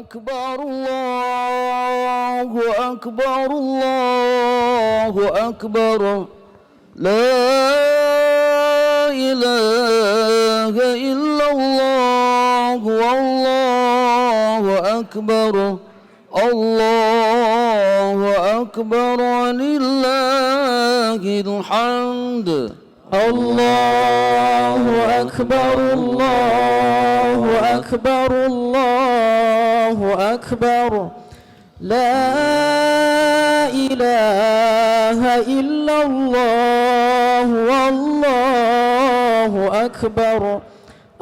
أكبر الله أكبر الله أكبر لا إله إلا الله والله أكبر الله أكبر ولله الحمد الله أكبر الله أكبر الله أكبر لا إله إلا الله والله أكبر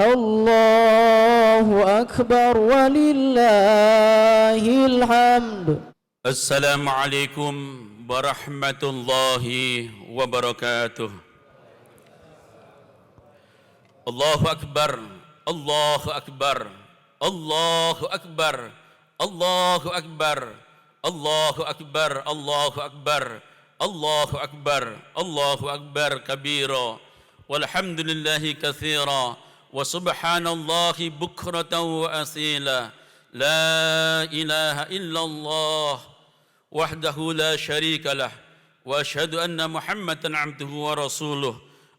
الله أكبر ولله الحمد. السلام عليكم ورحمة الله وبركاته. الله أكبر الله أكبر الله أكبر الله أكبر الله أكبر الله أكبر الله أكبر الله أكبر كبيرا والحمد لله كثيرا وسبحان الله بكرة وأصيلا لا إله إلا الله وحده لا شريك له وأشهد أن محمدا عبده ورسوله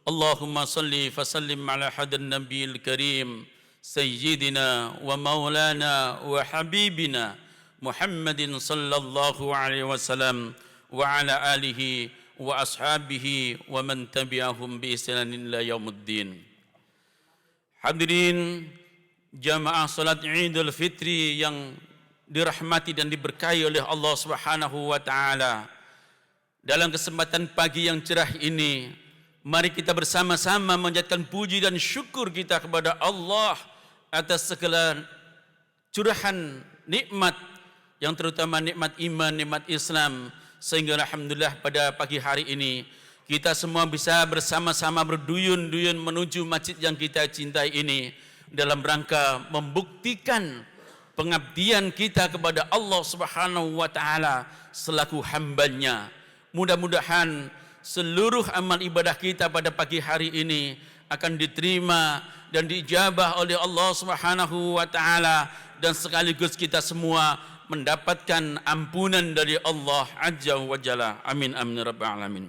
اللهم صل وسلم على حد النبي الكريم سيدنا ومولانا وحبيبنا محمد صلى الله عليه وسلم وعلى آله وأصحابه ومن تبعهم بإحسان إلى يوم الدين. Hadirin jamaah salat Idul Fitri yang dirahmati dan diberkahi oleh Allah Subhanahu wa taala. Dalam kesempatan pagi yang cerah ini, mari kita bersama-sama menjadikan puji dan syukur kita kepada Allah atas segala curahan nikmat, yang terutama nikmat iman, nikmat Islam, sehingga alhamdulillah pada pagi hari ini kita semua bisa bersama-sama berduyun-duyun menuju masjid yang kita cintai ini dalam rangka membuktikan pengabdian kita kepada Allah Subhanahu wa taala selaku hambanya. Mudah-mudahan seluruh amal ibadah kita pada pagi hari ini akan diterima dan diijabah oleh Allah Subhanahu wa taala, dan sekaligus kita semua mendapatkan ampunan dari Allah Azza wa Jalla. Amin amin rabbal alamin.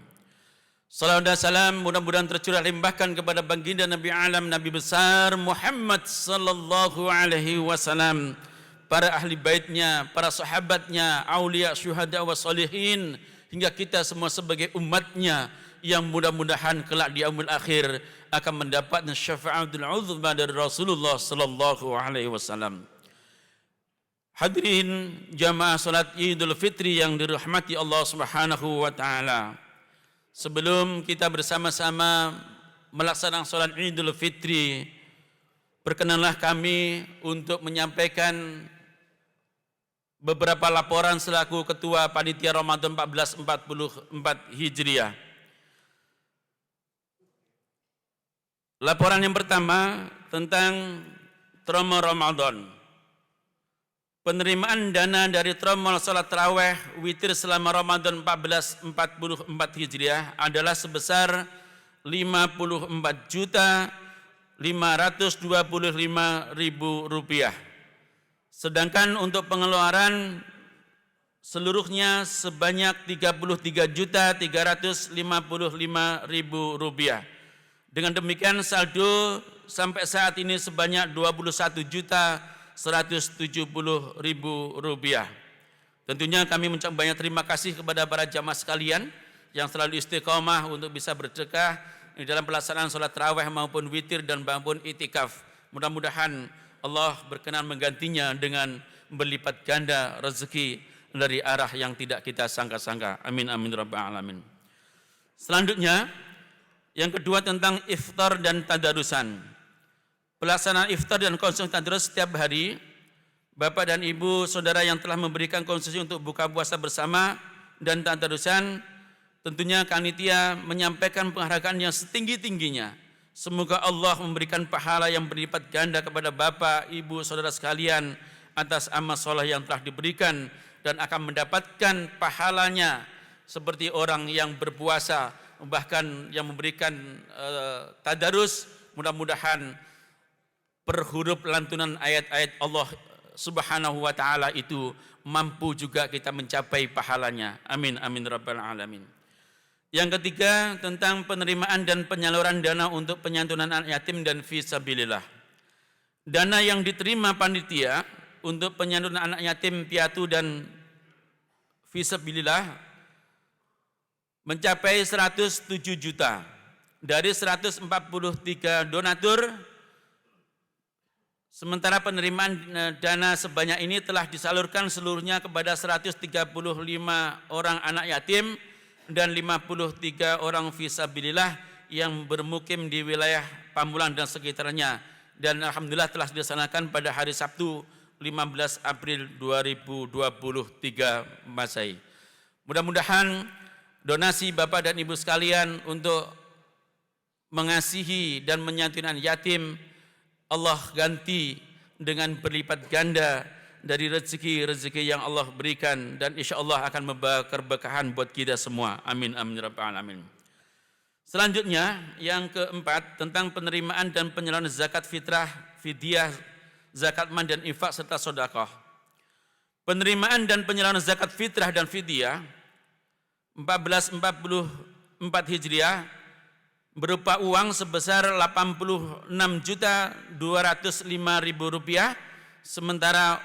Salawat dan salam mudah-mudahan tercurah limpahkan kepada baginda Nabi alam, Nabi besar Muhammad sallallahu alaihi wasallam, para ahli baitnya, para sahabatnya, aulia, syuhada wa salihin, hingga kita semua sebagai umatnya yang mudah-mudahan kelak di yaumul akhir akan mendapatkan syafaatul uzma dari Rasulullah sallallahu alaihi wasallam. Hadirin jamaah salat Idul Fitri yang dirahmati Allah Subhanahu wa taala. Sebelum kita bersama-sama melaksanakan salat Idul Fitri, perkenanlah kami untuk menyampaikan beberapa laporan selaku Ketua Panitia Ramadan 1444 Hijriah. Laporan yang pertama tentang Tromo Ramadan. Penerimaan dana dari Tromo salat tarawih witir selama Ramadan 1444 Hijriah adalah sebesar Rp54.525.000. Sedangkan untuk pengeluaran seluruhnya sebanyak Rp33.355.000. Dengan demikian saldo sampai saat ini sebanyak Rp21.170.000. Tentunya kami mengucapkan banyak terima kasih kepada para jamaah sekalian yang selalu istiqomah untuk bisa bersedekah di dalam pelaksanaan sholat tarawih maupun witir dan maupun itikaf. Mudah-mudahan Allah berkenan menggantinya dengan berlipat ganda rezeki dari arah yang tidak kita sangka-sangka. Amin amin rabbal alamin. Selanjutnya, yang kedua tentang iftar dan tadarusan. Pelaksanaan iftar dan konsumsi tadarus setiap hari, Bapak dan Ibu saudara yang telah memberikan konsesi untuk buka puasa bersama dan tadarusan, tentunya panitia menyampaikan penghargaan yang setinggi-tingginya. Semoga Allah memberikan pahala yang berlipat ganda kepada Bapak, Ibu, saudara sekalian atas amal soleh yang telah diberikan, dan akan mendapatkan pahalanya seperti orang yang berpuasa, bahkan yang memberikan tadarus. Mudah-mudahan per huruf lantunan ayat-ayat Allah Subhanahu wa taala itu mampu juga kita mencapai pahalanya. Amin amin rabbal alamin. Yang ketiga, tentang penerimaan dan penyaluran dana untuk penyantunan anak yatim dan fisabilillah. Dana yang diterima panitia untuk penyantunan anak yatim piatu dan fisabilillah mencapai 107 juta dari 143 donatur. Sementara penerimaan dana sebanyak ini telah disalurkan seluruhnya kepada 135 orang anak yatim dan 53 orang fisabilillah yang bermukim di wilayah Pamulang dan sekitarnya, dan alhamdulillah telah dilaksanakan pada hari Sabtu 15 April 2023 Masehi. Mudah-mudahan donasi Bapak dan Ibu sekalian untuk mengasihi dan menyantuni anak yatim Allah ganti dengan berlipat ganda dari rezeki-rezeki yang Allah berikan, dan insya Allah akan membawa keberkahan buat kita semua. Amin amin rabbal alamin. Selanjutnya yang keempat, tentang penerimaan dan penyaluran zakat fitrah, fidyah, zakat mal dan infak serta sedekah. Penerimaan dan penyaluran zakat fitrah dan fidyah 1444 Hijriah berupa uang sebesar Rp86.205.000, sementara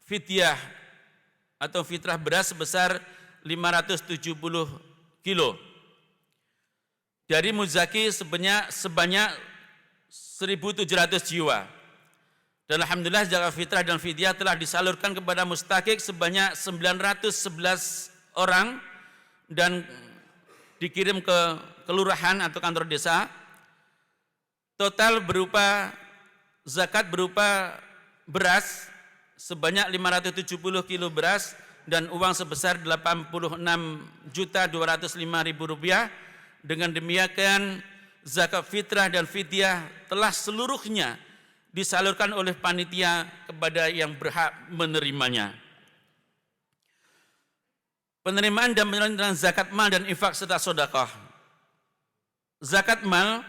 fidyah atau fitrah beras sebesar 570 kilo. Dari muzaki sebanyak 1.700 jiwa. Dan alhamdulillah zakat fitrah dan fidyah telah disalurkan kepada mustahik sebanyak 911 orang dan dikirim ke kelurahan atau kantor desa. Total berupa zakat berupa beras sebanyak 570 kilo beras dan uang sebesar Rp86.205.000. Dengan demikian zakat fitrah dan fidyah telah seluruhnya disalurkan oleh panitia kepada yang berhak menerimanya. Penerimaan dan penyaluran zakat mal dan infak serta sedekah. Zakat mal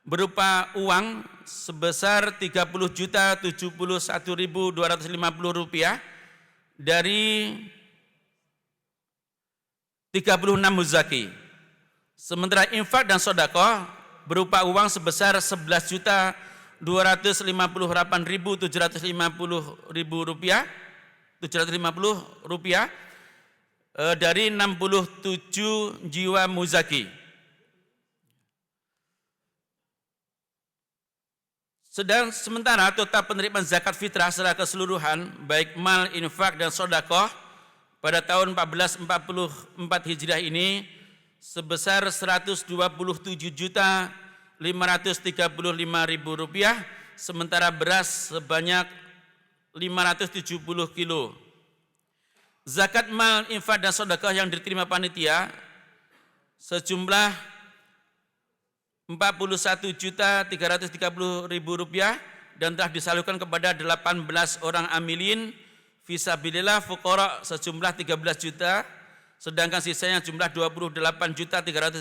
berupa uang sebesar Rp30.071.250 dari 36 muzaki. Sementara infak dan sedekah berupa uang sebesar Rp11.980.750 dari 67 jiwa muzaki. Sementara total penerimaan zakat fitrah secara keseluruhan baik mal, infak dan sedekah pada tahun 1444 Hijriah ini sebesar Rp127.535.000, sementara beras sebanyak 570 kilo. Zakat mal, infak dan sedekah yang diterima panitia sejumlah Rp41.330.000 dan telah disalurkan kepada 18 orang amilin fisabilillah fuqara sejumlah 13 juta, sedangkan sisanya jumlah Rp28.330.000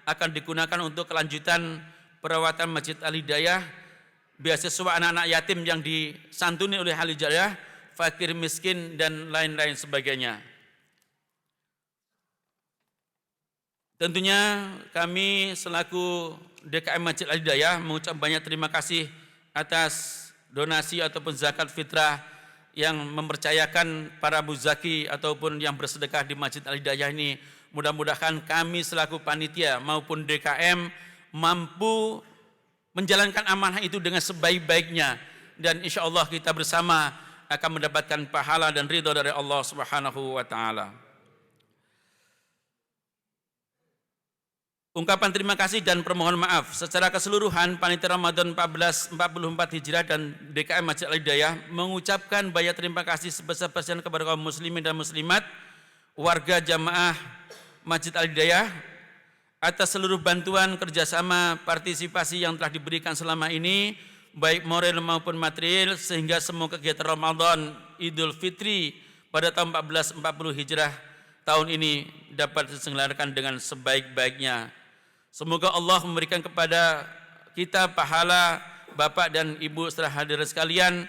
akan digunakan untuk kelanjutan perawatan Masjid Al-Hidayah, beasiswa anak-anak yatim yang disantuni oleh Al-Hidayah, fakir miskin dan lain-lain sebagainya. Tentunya kami selaku DKM Masjid Al-Hidayah mengucap banyak terima kasih atas donasi ataupun zakat fitrah yang mempercayakan para muzaki ataupun yang bersedekah di Masjid Al-Hidayah ini. Mudah-mudahan kami selaku panitia maupun DKM mampu menjalankan amanah itu dengan sebaik-baiknya, dan insya Allah kita bersama akan mendapatkan pahala dan ridha dari Allah Subhanahu wa taala. Ungkapan terima kasih dan permohonan maaf secara keseluruhan panitia Ramadan 1444 Hijrah dan DKM Masjid Al-Hidayah mengucapkan banyak terima kasih sebesar-besarnya kepada kaum muslimin dan muslimat, warga jamaah Masjid Al-Hidayah atas seluruh bantuan, kerjasama, partisipasi yang telah diberikan selama ini, baik moral maupun material, sehingga semua kegiatan Ramadan Idul Fitri pada tahun 1440 Hijrah tahun ini dapat diselenggarakan dengan sebaik-baiknya. Semoga Allah memberikan kepada kita pahala Bapak dan Ibu setelah hadir sekalian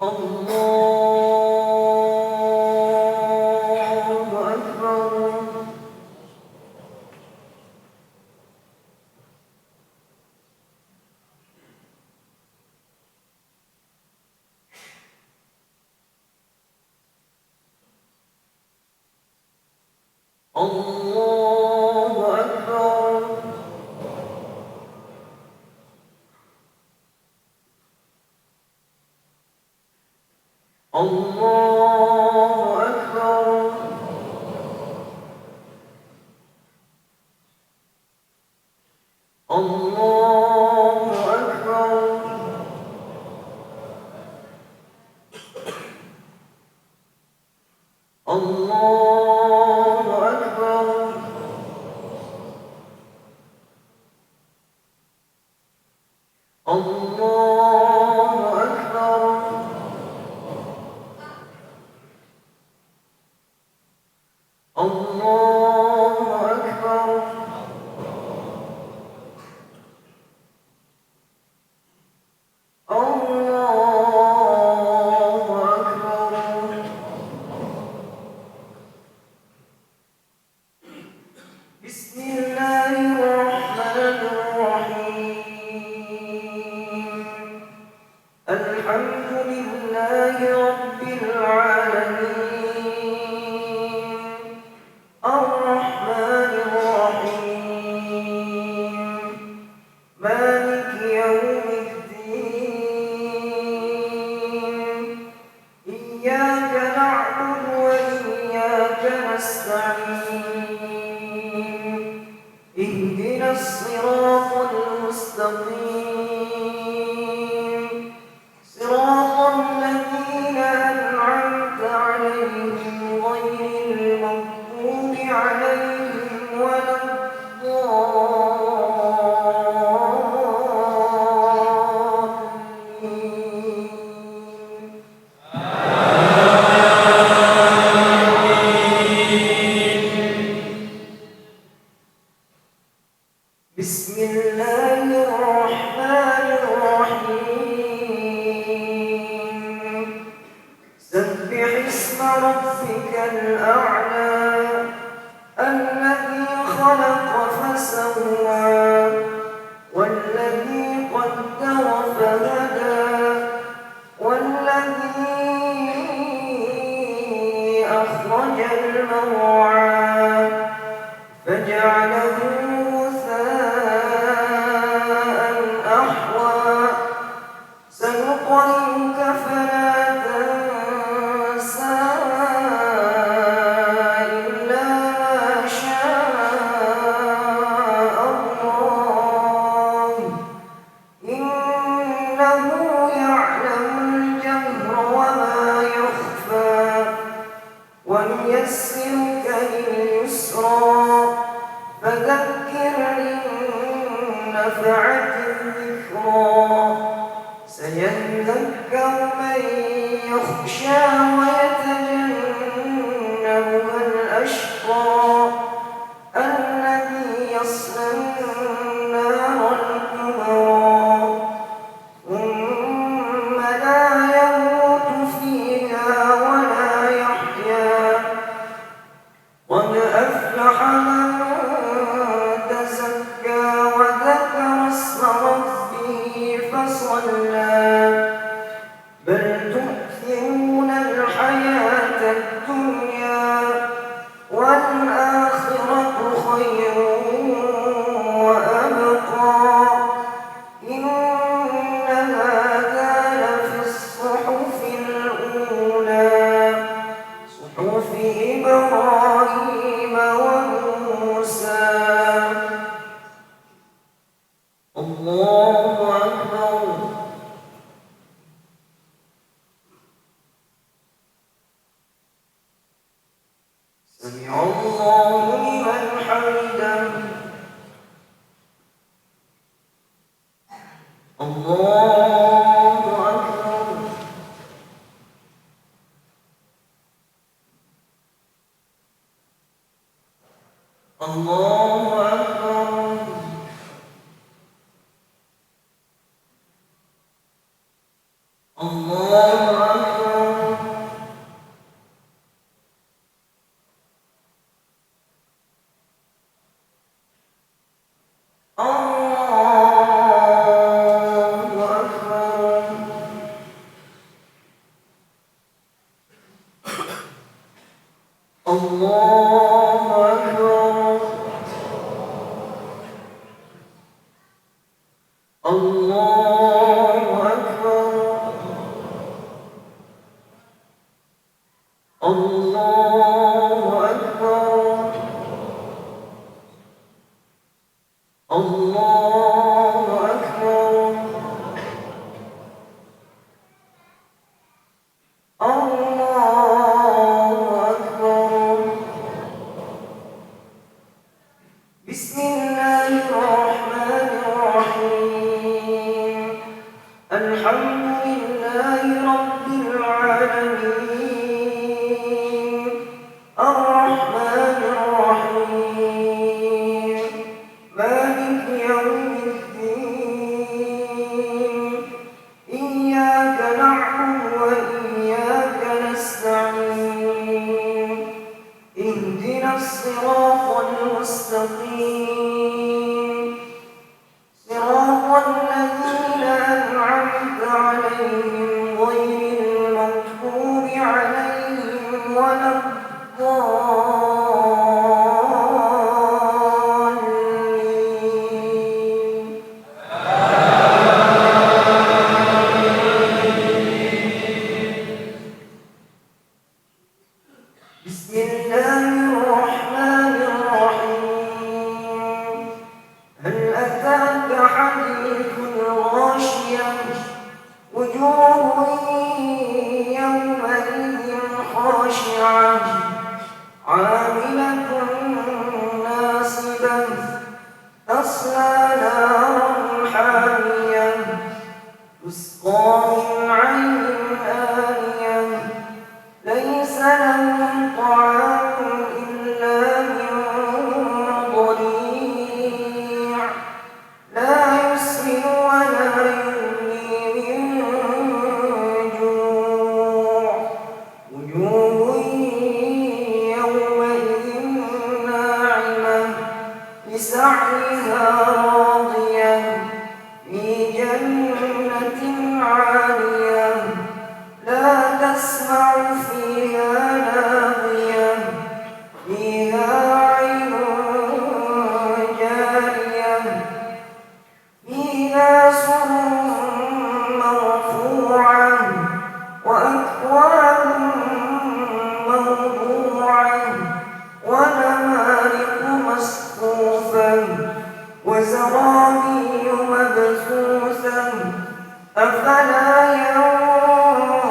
الله الله أكبر الله أكبر الله أكبر الله أكبر بسم الله الرحمن الرحيم الحمد لله رب العالمين الرحمن الرحيم مالك يوم الدين إياك نعبد وإياك نستعين اهدنا الصراط المستقيم صراط الذين أنعمت عليهم غير المغضوب عليهم ولا الضالين بسم الله الرحمن الرحيم هل أتاك حديث الغاشية وجوه يومئذ خاشعة عاملة ناصبة تصلى نارا حامية تسقى من عين آنية ليس لهم طعام إلا من ضريع لا يسمن ولا يغني من جوع وجوه يومئذ ناعمة لسعيها راضية في جنة عالية لا تسمع فيها لاغية فيها عين جارية فيها سرر مرفوعة وأكواب موضوعة ونمارق مصفوفة وزرابي مبثوثة أفلا ينظرون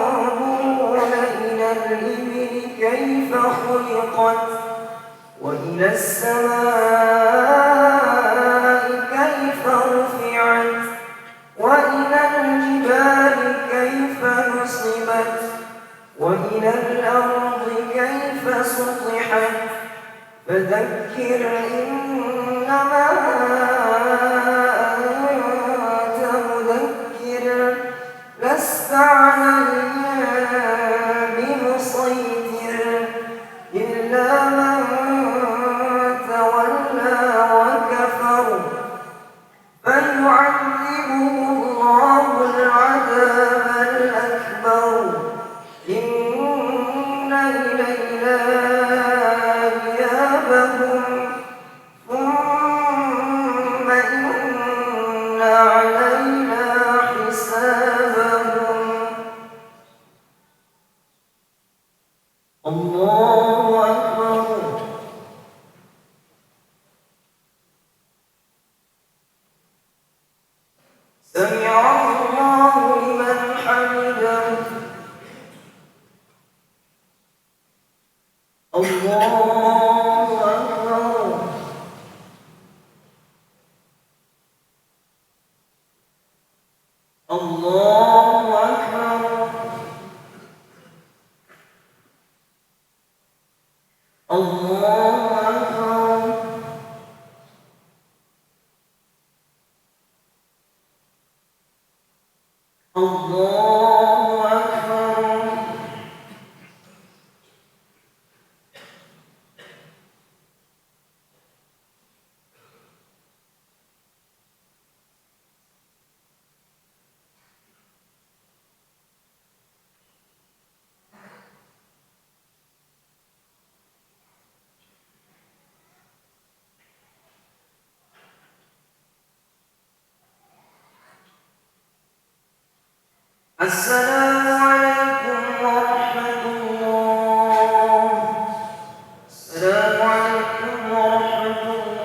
إلى الإبل كيف خلقت وإلى السماء كيف رفعت وإلى الجبال كيف نصبت وإلى الأرض كيف سطحت فذكر إنما أنت مذكر لست عليهم بمسيطر إلا من تولى وكفر فيعذبه الله العذاب الأكبر إن إلينا إيابهم ثم إن علينا حسابهم الله أكبر سمع الله لمن حمده الله أكبر الله أكبر الله أكبر الله أكبر Assalamualaikum warahmatullah. Assalamualaikum warahmatullah.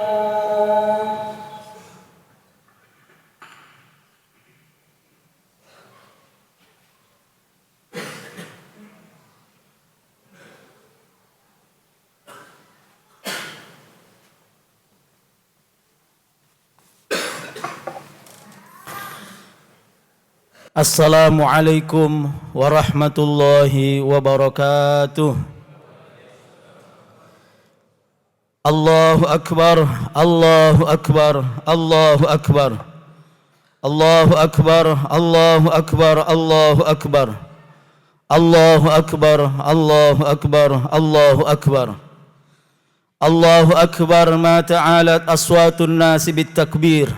Assalamualaikum warahmatullahi wabarakatuh. Allahu akbar, Allahu akbar, Allahu akbar. Allahu akbar, Allahu akbar, Allahu akbar. Allahu akbar, Allahu akbar, Allahu akbar. Allahu akbar ma ta'alat aswatun nasi bitakbir.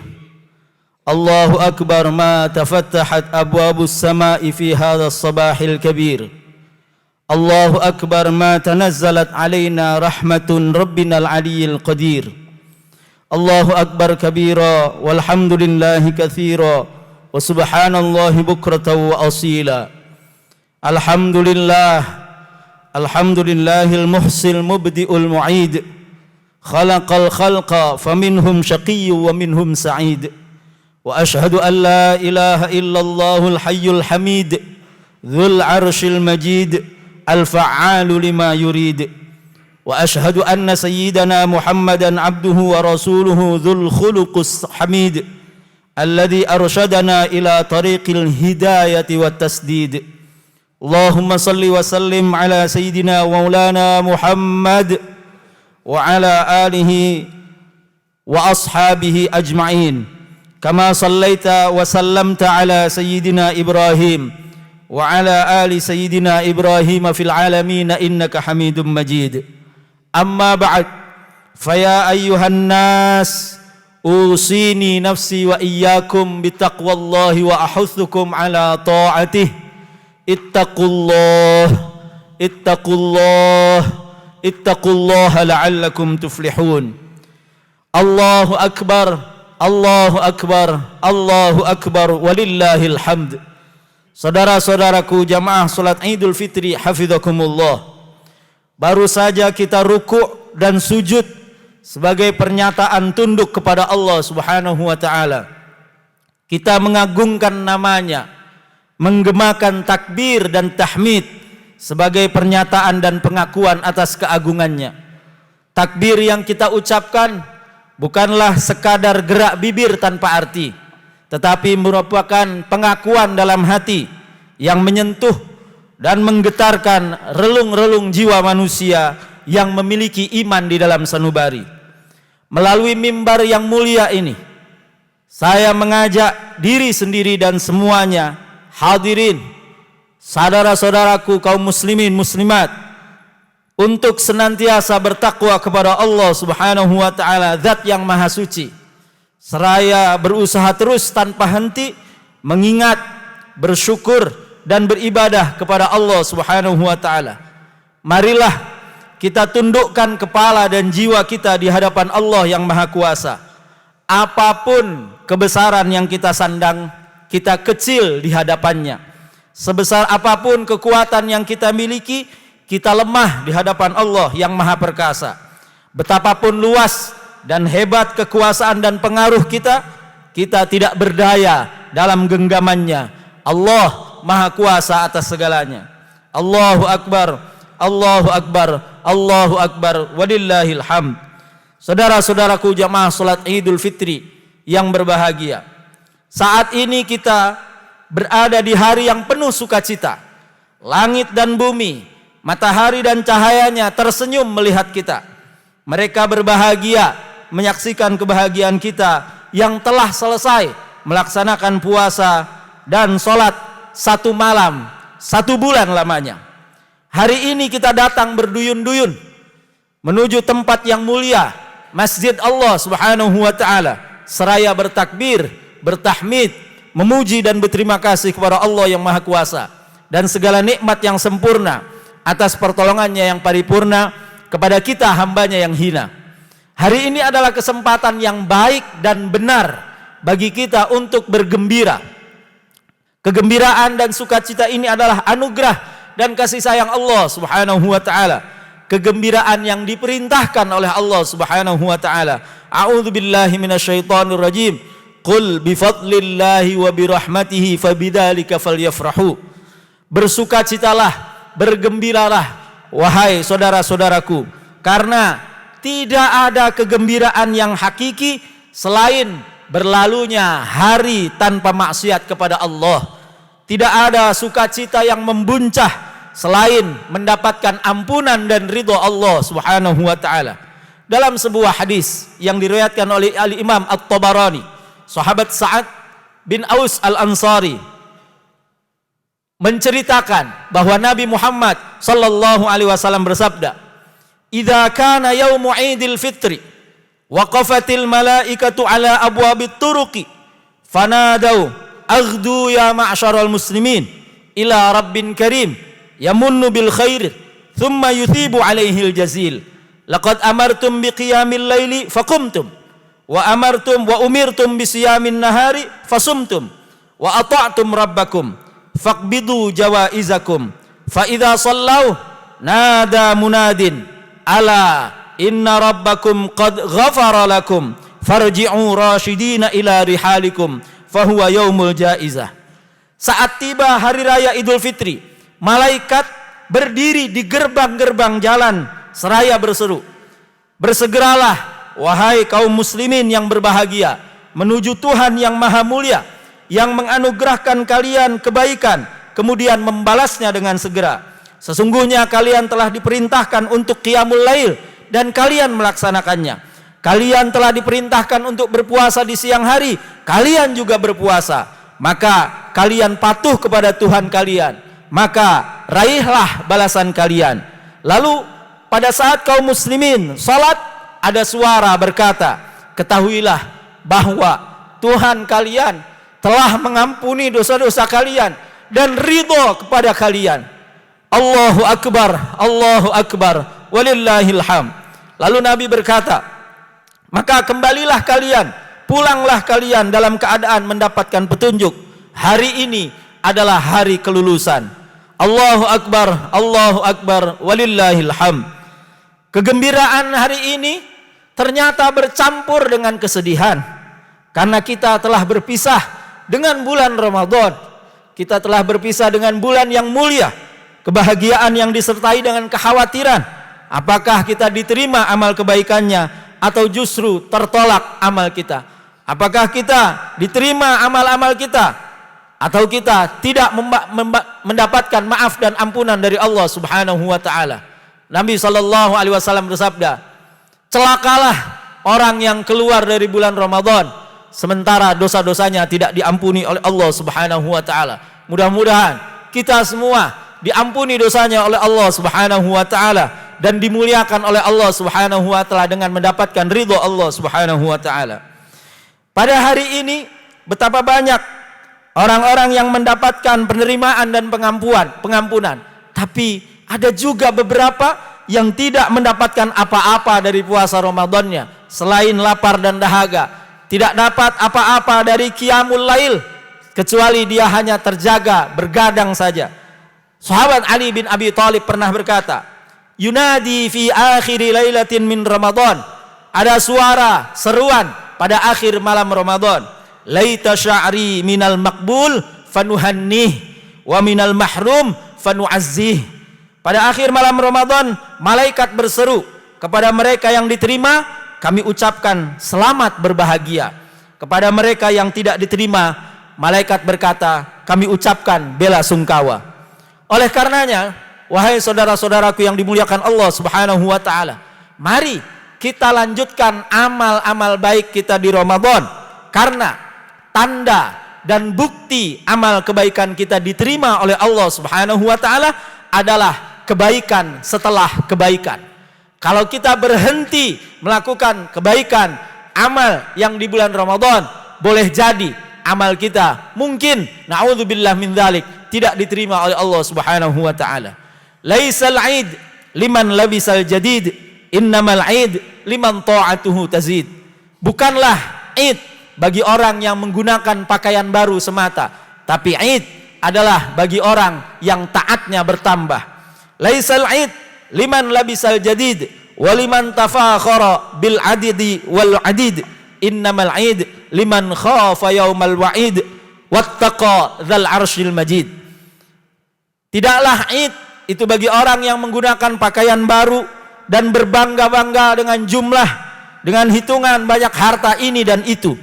الله أكبر ما تفتحت أبواب السماء في هذا الصباح الكبير. الله أكبر ما تنزلت علينا رحمة ربنا العلي القدير. الله أكبر كبيرا والحمد لله كثيرا وسبحان الله بكرة وأصيلا. الحمد لله، الحمد لله المحصي المبدئ المعيد. خلق الخلق فمنهم شقي ومنهم سعيد. وأشهد أن لا إله إلا الله الحي الحميد ذو العرش المجيد الفعال لما يريد. وأشهد أن سيدنا محمدا عبده ورسوله ذو الخلق الحميد الذي أرشدنا إلى طريق الهداية والتسديد. اللهم صل وسلم على سيدنا ومولانا محمد وعلى آله وأصحابه أجمعين كما صليت وسلمت على سيدنا إبراهيم وعلى آل سيدنا إبراهيم في العالمين إنك حميد مجيد. أما بعد فيا أيها الناس أوصيني نفسي وإياكم بتقوى الله وأحثكم على طاعته. اتقوا الله، اتقوا الله، اتقوا الله لعلكم تفلحون. الله أكبر، Allahu akbar, Allahu akbar, walillahil hamd. Saudara-saudaraku jamaah salat Idul Fitri hafizakumullah. Baru saja kita ruku' dan sujud sebagai pernyataan tunduk kepada Allah Subhanahu wa taala. Kita mengagungkan namanya, menggemakan takbir dan tahmid sebagai pernyataan dan pengakuan atas keagungannya. Takbir yang kita ucapkan bukanlah sekadar gerak bibir tanpa arti, tetapi merupakan pengakuan dalam hati yang menyentuh dan menggetarkan relung-relung jiwa manusia yang memiliki iman di dalam sanubari. Melalui mimbar yang mulia ini, saya mengajak diri sendiri dan semuanya hadirin, saudara-saudaraku kaum muslimin muslimat, untuk senantiasa bertakwa kepada Allah Subhanahu wa taala, zat yang maha suci. Seraya berusaha terus tanpa henti mengingat, bersyukur dan beribadah kepada Allah Subhanahu wa taala. Marilah kita tundukkan kepala dan jiwa kita di hadapan Allah yang maha kuasa. Apapun kebesaran yang kita sandang, kita kecil di hadapannya. Sebesar apapun kekuatan yang kita miliki, kita lemah di hadapan Allah yang maha perkasa. Betapapun luas dan hebat kekuasaan dan pengaruh kita, kita tidak berdaya dalam genggamannya. Allah maha kuasa atas segalanya. Allahu akbar, Allahu akbar, Allahu akbar, walillahil hamd. Saudara-saudaraku jamaah salat Idul Fitri yang berbahagia, saat ini kita berada di hari yang penuh sukacita. Langit dan bumi, matahari dan cahayanya tersenyum melihat kita. Mereka berbahagia menyaksikan kebahagiaan kita yang telah selesai melaksanakan puasa dan sholat 1 malam 1 bulan lamanya. Hari ini kita datang berduyun-duyun menuju tempat yang mulia, Masjid Allah Subhanahu wa taala, seraya bertakbir, bertahmid, memuji dan berterima kasih kepada Allah yang Maha Kuasa dan segala nikmat yang sempurna atas pertolongannya yang paripurna kepada kita hambanya yang hina. Hari ini adalah kesempatan yang baik dan benar bagi kita untuk bergembira, Kegembiraan dan sukacita ini adalah anugerah dan kasih sayang Allah Subhanahu wa taala. Kegembiraan yang diperintahkan oleh Allah Subhanahu wa taala. A'udzubillahi minasyaitonir rajim. Qul bifadlillahi wa birahmatihi fabidzalika falyafrahu. Bersukacitalah, bergembiralah wahai saudara-saudaraku, karena tidak ada kegembiraan yang hakiki selain berlalunya hari tanpa maksiat kepada Allah. Tidak ada sukacita yang membuncah selain mendapatkan ampunan dan ridho Allah Subhanahu wa taala. Dalam sebuah hadis yang diriwayatkan oleh Al-Imam At-Tabarani, sahabat Sa'ad bin Aus Al-Ansari menceritakan bahwa Nabi Muhammad sallallahu alaihi wasallam bersabda, "Idza kana yaumu 'Idil Fitri waqafatil malaikatu ala abwabit turuqi fanadau aghdu ya ma'syaral muslimin ila rabbin karim yamunnu bil khair thumma yuthibu alaihil jazil laqad amartum biqiyamil laili faqumtum wa amartum wa umirtum bisiyamin nahari fasumtum wa ata'tum rabbakum faqbidu jawaizakum fa idza sallau nada munadin ala inna rabbakum qad ghafara lakum farji'u rasyidina ila rihalikum fahuwa yaumul jaizah." Saat tiba hari raya Idul Fitri, malaikat berdiri di gerbang-gerbang jalan seraya berseru, "Bersegeralah wahai kaum muslimin yang berbahagia menuju Tuhan yang maha mulia yang menganugerahkan kalian kebaikan kemudian membalasnya dengan segera. Sesungguhnya kalian telah diperintahkan untuk qiyamul lail dan kalian melaksanakannya. Kalian telah diperintahkan untuk berpuasa di siang hari, kalian juga berpuasa. Maka kalian patuh kepada Tuhan kalian, maka raihlah balasan kalian." Lalu pada saat kaum muslimin salat, ada suara berkata, "Ketahuilah bahwa Tuhan kalian telah mengampuni dosa-dosa kalian dan ridho kepada kalian." Allahu Akbar, Allahu Akbar, walillahil hamd. Lalu Nabi berkata, "Maka kembalilah kalian, pulanglah kalian dalam keadaan mendapatkan petunjuk. Hari ini adalah hari kelulusan." Allahu Akbar, Allahu Akbar, walillahil hamd. Kegembiraan hari ini ternyata bercampur dengan kesedihan, karena kita telah berpisah dengan bulan Ramadan. Kita telah berpisah dengan bulan yang mulia. Kebahagiaan yang disertai dengan kekhawatiran, apakah kita diterima amal kebaikannya atau justru tertolak amal kita? Apakah kita diterima amal-amal kita atau kita tidak mendapatkan maaf dan ampunan dari Allah Subhanahu wa taala? Nabi sallallahu alaihi wasallam bersabda, "Celakalah orang yang keluar dari bulan Ramadan sementara dosa-dosanya tidak diampuni oleh Allah Subhanahu wa taala." Mudah-mudahan kita semua diampuni dosanya oleh Allah Subhanahu wa taala dan dimuliakan oleh Allah Subhanahu wa taala dengan mendapatkan ridho Allah Subhanahu wa taala. Pada hari ini betapa banyak orang-orang yang mendapatkan penerimaan dan pengampunan, tapi ada juga beberapa yang tidak mendapatkan apa-apa dari puasa Ramadannya selain lapar dan dahaga, tidak dapat apa-apa dari qiyamul lail kecuali dia hanya terjaga bergadang saja. Sahabat Ali bin Abi Thalib pernah berkata, "Yunadi fi akhiri lailatin min Ramadan." Ada suara seruan pada akhir malam Ramadan, "Laita sya'ri minal maqbul fanuhannih wa minal mahrum fanu'azzih." Pada akhir malam Ramadan, malaikat berseru kepada mereka yang diterima, kami ucapkan selamat berbahagia. Kepada mereka yang tidak diterima, malaikat berkata, kami ucapkan bela sungkawa. Oleh karenanya, wahai saudara-saudaraku yang dimuliakan Allah Subhanahu wa taala, mari kita lanjutkan amal-amal baik kita di Ramadan, karena tanda dan bukti amal kebaikan kita diterima oleh Allah Subhanahu wa taala adalah kebaikan setelah kebaikan. Kalau kita berhenti melakukan kebaikan amal yang di bulan Ramadan, boleh jadi amal kita mungkin na'udzubillah min dzalik tidak diterima oleh Allah Subhanahu wa taala. Laisal 'id liman labisal jadid, innamal 'id liman ta'atuhu tazid. Bukanlah 'id bagi orang yang menggunakan pakaian baru semata, tapi 'id adalah bagi orang yang taatnya bertambah. Laisal id liman labisal jadid waliman tafakhara bil adidi wal adid, innamal id liman khafa yaumal wa'id wattaqa dzal arsyil majid. Tidaklah id itu bagi orang yang menggunakan pakaian baru dan berbangga-bangga dengan jumlah, dengan hitungan banyak harta ini dan itu.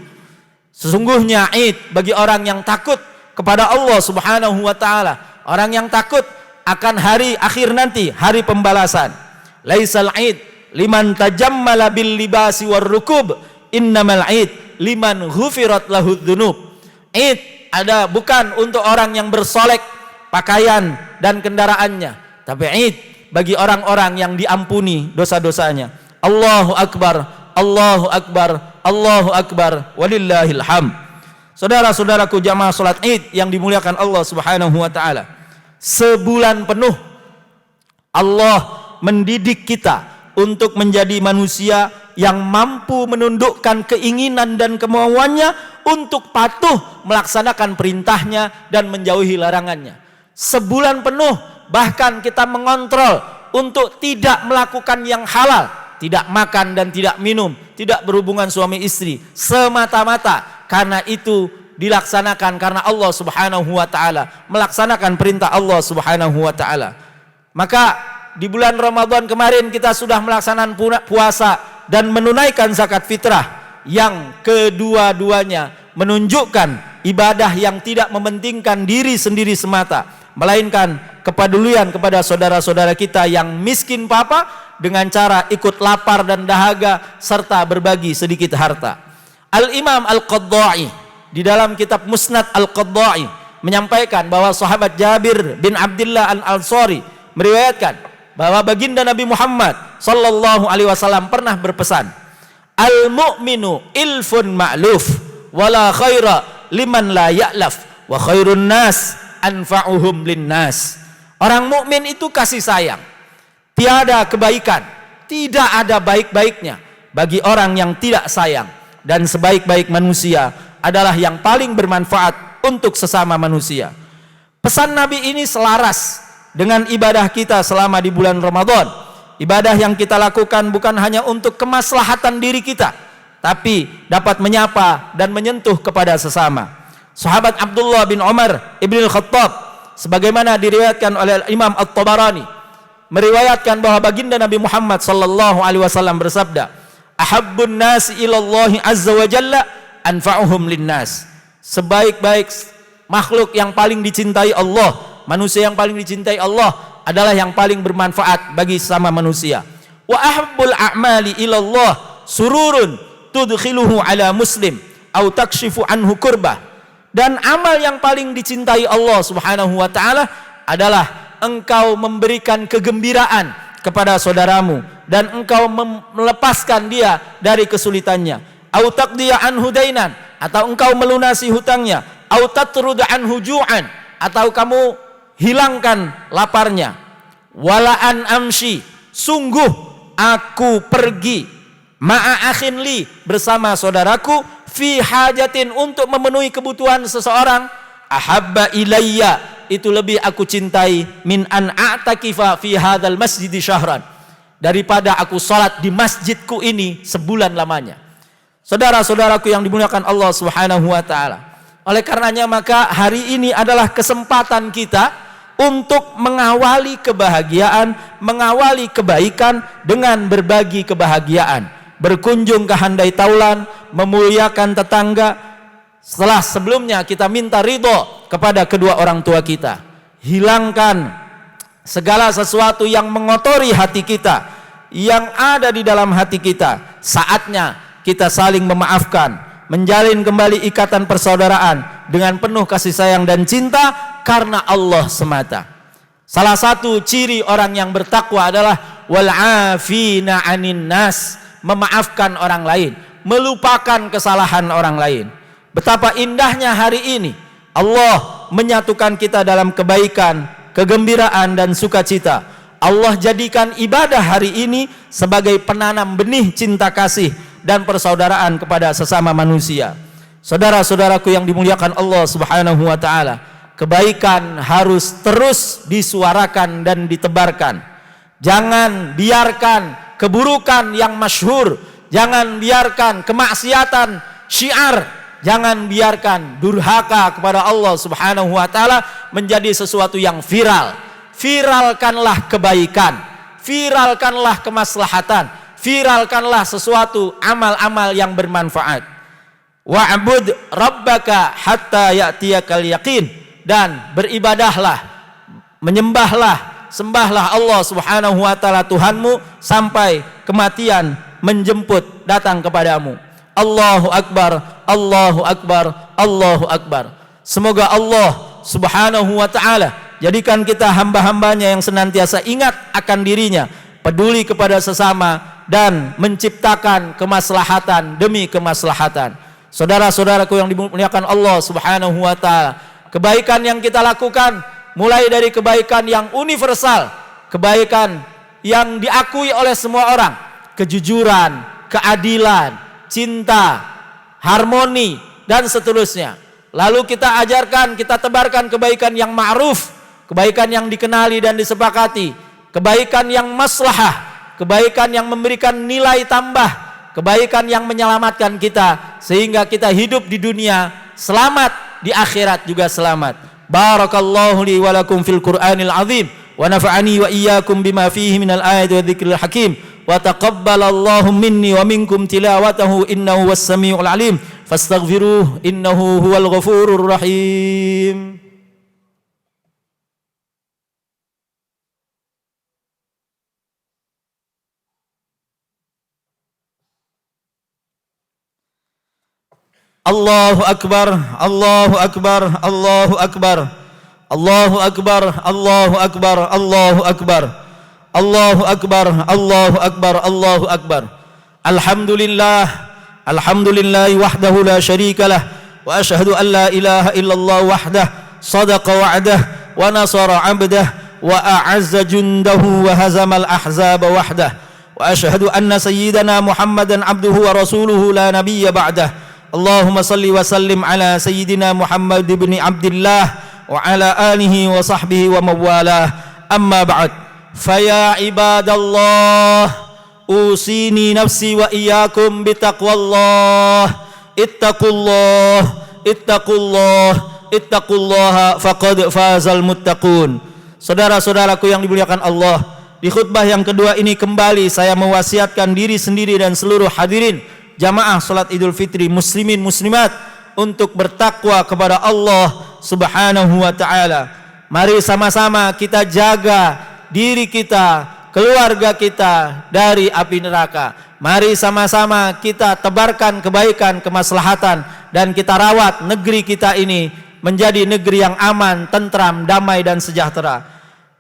Sesungguhnya id bagi orang yang takut kepada Allah Subhanahu wa taala, orang yang takut akan hari akhir nanti, hari pembalasan. Laisal id liman tajammala bil libasi war rukub, innamal id liman ghufirat lahu dzunub. Id ada bukan untuk orang yang bersolek pakaian dan kendaraannya, tapi id bagi orang-orang yang diampuni dosa-dosanya. Allahu akbar, Allahu akbar, Allahu akbar, walillahil hamd. Saudara-saudaraku jamaah salat id yang dimuliakan Allah Subhanahu wa taala, sebulan penuh Allah mendidik kita untuk menjadi manusia yang mampu menundukkan keinginan dan kemauannya untuk patuh melaksanakan perintahnya dan menjauhi larangannya. Sebulan penuh bahkan kita mengontrol untuk tidak melakukan yang halal, tidak makan dan tidak minum, tidak berhubungan suami istri, semata-mata karena itu dilaksanakan karena Allah Subhanahu wa taala, melaksanakan perintah Allah Subhanahu wa taala. Maka di bulan Ramadan kemarin kita sudah melaksanakan puasa dan menunaikan zakat fitrah, yang kedua-duanya menunjukkan ibadah yang tidak mementingkan diri sendiri semata, melainkan kepedulian kepada saudara-saudara kita yang miskin papa dengan cara ikut lapar dan dahaga serta berbagi sedikit harta. Al-Imam Al-Qadda'i di dalam kitab Musnad Al-Qadda'i menyampaikan bahwa sahabat Jabir bin Abdullah Al-Ansari meriwayatkan bahwa baginda Nabi Muhammad sallallahu alaihi wasallam pernah berpesan, al-mu'minu ilfun ma'luf wala khaira liman la ya'laf wa khairun nas anfa'uhum linnas. Orang mukmin itu kasih sayang, tiada kebaikan, tidak ada baik-baiknya bagi orang yang tidak sayang, dan sebaik-baik manusia adalah yang paling bermanfaat untuk sesama manusia. Pesan Nabi ini selaras dengan ibadah kita selama di bulan Ramadan. Ibadah yang kita lakukan bukan hanya untuk kemaslahatan diri kita, tapi dapat menyapa dan menyentuh kepada sesama. Sahabat Abdullah bin Umar ibn al-Khattab, sebagaimana diriwayatkan oleh Imam At-Tabarani, meriwayatkan bahwa baginda Nabi Muhammad sallallahu alaihi wasallam bersabda, ahabbun nasi ilallahi azza wa jalla anfa'uhum linnas. Sebaik-baik makhluk yang paling dicintai Allah, manusia yang paling dicintai Allah adalah yang paling bermanfaat bagi sesama manusia. Wa ahabbul a'mali ilallah sururun tudkhiluhu ala muslim au takshifu anhu kurbah. Dan amal yang paling dicintai Allah Subhanahu wa taala adalah engkau memberikan kegembiraan kepada saudaramu dan engkau melepaskan dia dari kesulitannya. Au taqdiya anhu dainan, atau engkau melunasi hutangnya. Au tatrud anhu ju'an, atau kamu hilangkan laparnya. Walaan amshi, sungguh aku pergi ma'a akhin li, bersama saudaraku, fi hajatin, untuk memenuhi kebutuhan seseorang, ahabba ilayya, itu lebih aku cintai, min an a'takifa fi hadzal masjid syahran, daripada aku salat di masjidku ini sebulan lamanya. Saudara-saudaraku yang dimuliakan Allah Subhanahu wa taala, oleh karenanya maka hari ini adalah kesempatan kita untuk mengawali kebahagiaan, mengawali kebaikan dengan berbagi kebahagiaan, berkunjung ke handai taulan, memuliakan tetangga. Setelah sebelumnya kita minta ridho kepada kedua orang tua kita, hilangkan segala sesuatu yang mengotori hati kita, yang ada di dalam hati kita. Saatnya kita saling memaafkan, menjalin kembali ikatan persaudaraan dengan penuh kasih sayang dan cinta karena Allah semata. Salah satu ciri orang yang bertakwa adalah wal afina 'anin nas, memaafkan orang lain, melupakan kesalahan orang lain. Betapa indahnya hari ini Allah menyatukan kita dalam kebaikan, kegembiraan dan sukacita. Allah jadikan ibadah hari ini sebagai penanam benih cinta kasih dan persaudaraan kepada sesama manusia. Saudara-saudaraku yang dimuliakan Allah Subhanahu wa taala, kebaikan harus terus disuarakan dan ditebarkan. Jangan biarkan keburukan yang masyhur, jangan biarkan kemaksiatan syiar, jangan biarkan durhaka kepada Allah Subhanahu wa taala menjadi sesuatu yang viral. Viralkanlah kebaikan, viralkanlah kemaslahatan, viralkanlah sesuatu amal-amal yang bermanfaat. Wa'bud rabbaka hatta ya'tiyakal yaqin, dan beribadahlah, menyembahlah, sembahlah Allah Subhanahu wa taala Tuhanmu sampai kematian menjemput datang kepadamu. Allahu akbar, Allahu akbar, Allahu akbar. Semoga Allah Subhanahu wa taala jadikan kita hamba-hambanya yang senantiasa ingat akan dirinya, peduli kepada sesama, dan menciptakan kemaslahatan demi kemaslahatan. Saudara-saudaraku yang dimuliakan Allah Subhanahu wa taala, kebaikan yang kita lakukan mulai dari kebaikan yang universal, kebaikan yang diakui oleh semua orang, kejujuran, keadilan, cinta, harmoni, dan seterusnya. Lalu kita ajarkan, kita tebarkan kebaikan yang ma'ruf, kebaikan yang dikenali dan disepakati, kebaikan yang maslahah, kebaikan yang memberikan nilai tambah, kebaikan yang menyelamatkan kita sehingga kita hidup di dunia selamat, di akhirat juga selamat. Barakallahu li wa lakum fil Qur'anil azim wa nafa'ani wa iyyakum bima fihi minal ayati wa dzikril hakim wa taqabbalallahu minni wa minkum tilawatahu innahu was-sami'ul alim fastaghfiruhu innahu huwal ghafurur rahim. Allahu akbar, Allahu akbar, Allahu akbar, Allahu akbar, Allahu akbar, Allahu akbar, Allahu akbar, Allahu akbar, Allahu akbar. Alhamdulillah, alhamdulillahi wahdahu la syarikalah, wa ashhadu an la ilaha illallah wahdah sadaqa wa'dah wa nasara 'abdah wa a'azza jundahu wa hazamal ahzaba wahdah, wa ashhadu anna sayyidana Muhammadan 'abduhu wa rasuluhu la nabiyya ba'dah. Allahumma salli wa sallim ala sayyidina Muhammad ibn Abdillah wa ala alihi wa sahbihi wa mawalah. Amma ba'd, faya ibadallah, usini nafsi wa iyyakum bitaqwallah. Ittaqullah, ittaqullah, ittaqullaha faqad fazal muttaqun. Saudara-saudaraku yang dimuliakan Allah, di khutbah yang kedua ini kembali saya mewasiatkan diri sendiri dan seluruh hadirin jamaah salat Idul Fitri, muslimin muslimat, untuk bertakwa kepada Allah Subhanahu wa taala. Mari sama-sama kita jaga diri kita, keluarga kita dari api neraka. Mari sama-sama kita tebarkan kebaikan, kemaslahatan, dan kita rawat negeri kita ini menjadi negeri yang aman, tentram, damai, dan sejahtera.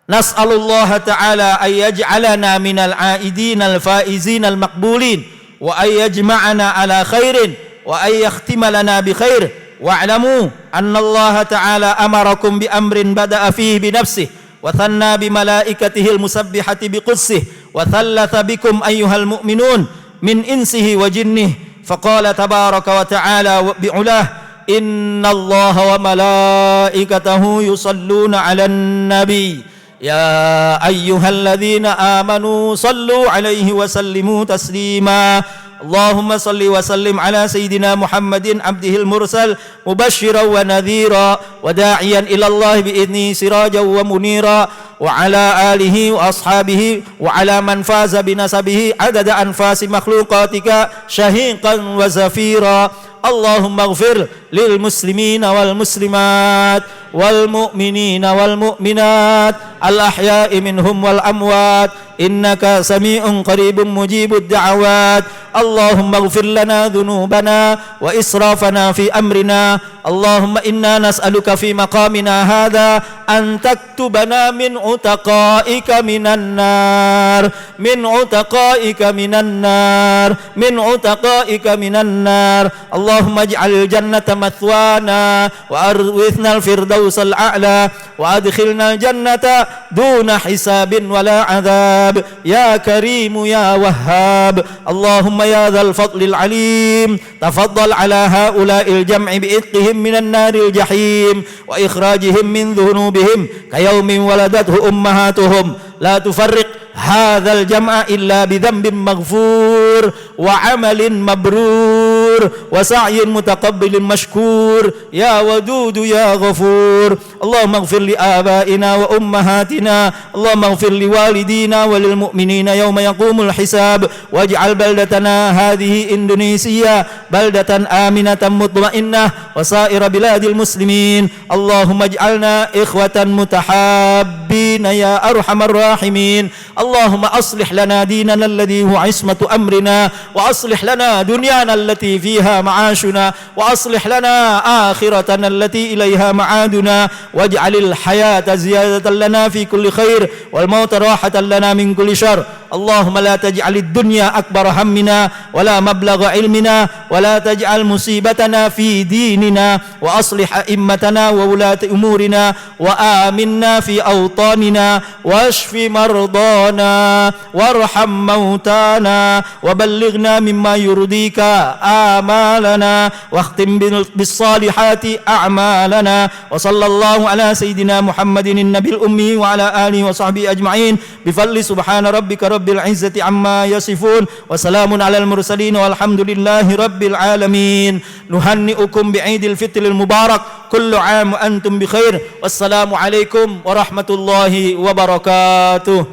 Nas'alullah ta'ala ayyaj'alana minal aidin al-faizin al-maqbulin wa ayyajma'ana ala khairin wa ayyakhtima lana bi khair wa'lamu anna Allah ta'ala amarakum bi amrin bada'a fihi bi nafsihi wa thanna bi malaikatihi al-musabbihati bi qudsih wa thallatha bikum ayyuhal mu'minun min insihi wa jinnihi faqala tabaraka wa ta'ala bi'ulah inna Allah wa malaikatahu yusalluna 'alan nabi ya ayyuhalladzina amanu sallu alaihi wa sallimu taslima. Allahumma salli wa sallim ala sayyidina Muhammadin abdihil mursal mubasysyiran wa nadhira wa da'iyan ila Allah bi'idni sirajan wa munira wa ala alihi wa ashabihi wa ala man faza binasabihi adada anfasi makhluqatika syahiqan wa zafira. Allahumma ighfir lil muslimina wal muslimat wal mu'minina wal mu'minat al ahya'i minhum wal amwat innaka sami'un qaribun mujibud da'awat. Allahumma ighfir lana dhunubana wa israfana fi amrina. Allahumma inna nas'aluka fi maqamina hadha an taktubana min utaqaika minan nar, min utaqaika minan nar, min utaqaika minan nar. Allahumma ij'al jannata mathwana wa arwithna al-firdausal a'la وأدخلنا الجنة دون حساب ولا عذاب يا كريم يا وهاب. اللهم يا ذا الفضل العليم تفضل على هؤلاء الجمع بإتقهم من النار الجحيم وإخراجهم من ذنوبهم كيوم ولدته أمهاتهم. لا تفرق هذا الجمع إلا بذنب مغفور وعمل مبرور وسعي متقبل مشكور يا ودود يا غفور. اللهم اغفر لآبائنا وأمهاتنا، اللهم اغفر لوالدينا وللمؤمنين يوم يقوم الحساب، واجعل بلدتنا هذه إندونيسيا بلدة آمنة مطمئنة وسائر بلاد المسلمين. اللهم اجعلنا إخوة متحابين يا أرحم الراحمين. اللهم أصلح لنا ديننا الذي هو عصمة أمرنا، وأصلح لنا دنيانا التي فيها معاشنا، وأصلح لنا آخرتنا التي إليها معادنا، واجعل الحياة زيادة لنا في كل خير والموت راحة لنا من كل شر. اللهم لا تجعل الدنيا أكبر همنا ولا مبلغ علمنا، ولا تجعل مصيبتنا في ديننا، وأصلح أئمتنا وولاة أمورنا، وآمنا في أوطاننا، واشف مرضانا، وارحم موتانا، وبلغنا مما يرضيك آمالنا، واختم بالصالحات أعمالنا. وصلى الله على سيدنا محمد النبي الأمي وعلى آله وصحبه أجمعين بفضل سبحان ربك رب العزة عما يصفون، وسلام على المرسلين والحمد لله رب العالمين. نهنئكم بعيد الفطر المبارك، كل عام وأنتم بخير، والسلام عليكم ورحمة الله وبركاته.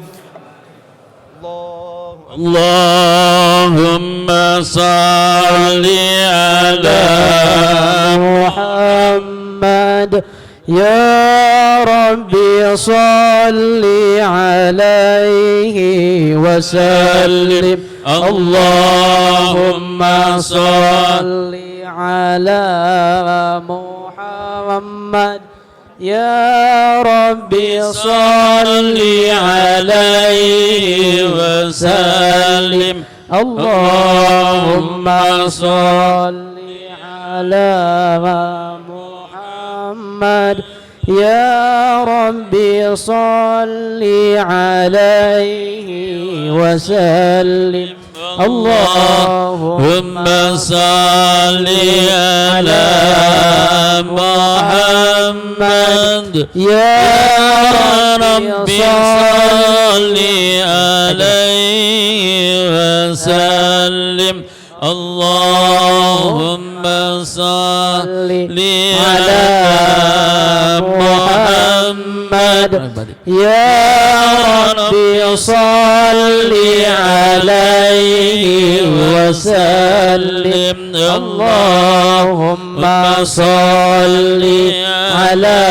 اللهم صل على محمد يا ربي صل عليه وسلم. اللهم صل على محمد يا ربي صل عليه وسلم. اللهم صل على محمد يا ربي صل عليه وسلم. اللهم صل على محمد يا ربي صل عليه وسلم. اللهم صل على محمد يا ربي صل عليه وسلم. اللهم صل على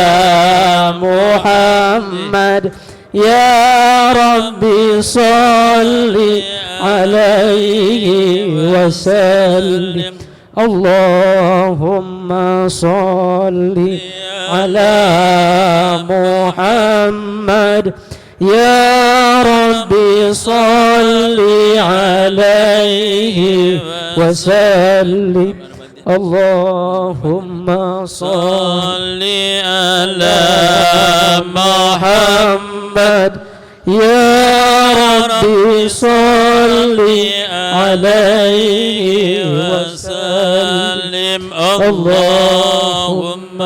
محمد يا ربي صل عليه وسلم. اللهم صل على محمد يا ربي صل عليه وسلم. اللهم صل على محمد يا ربي صل عليه وسلم. اللهم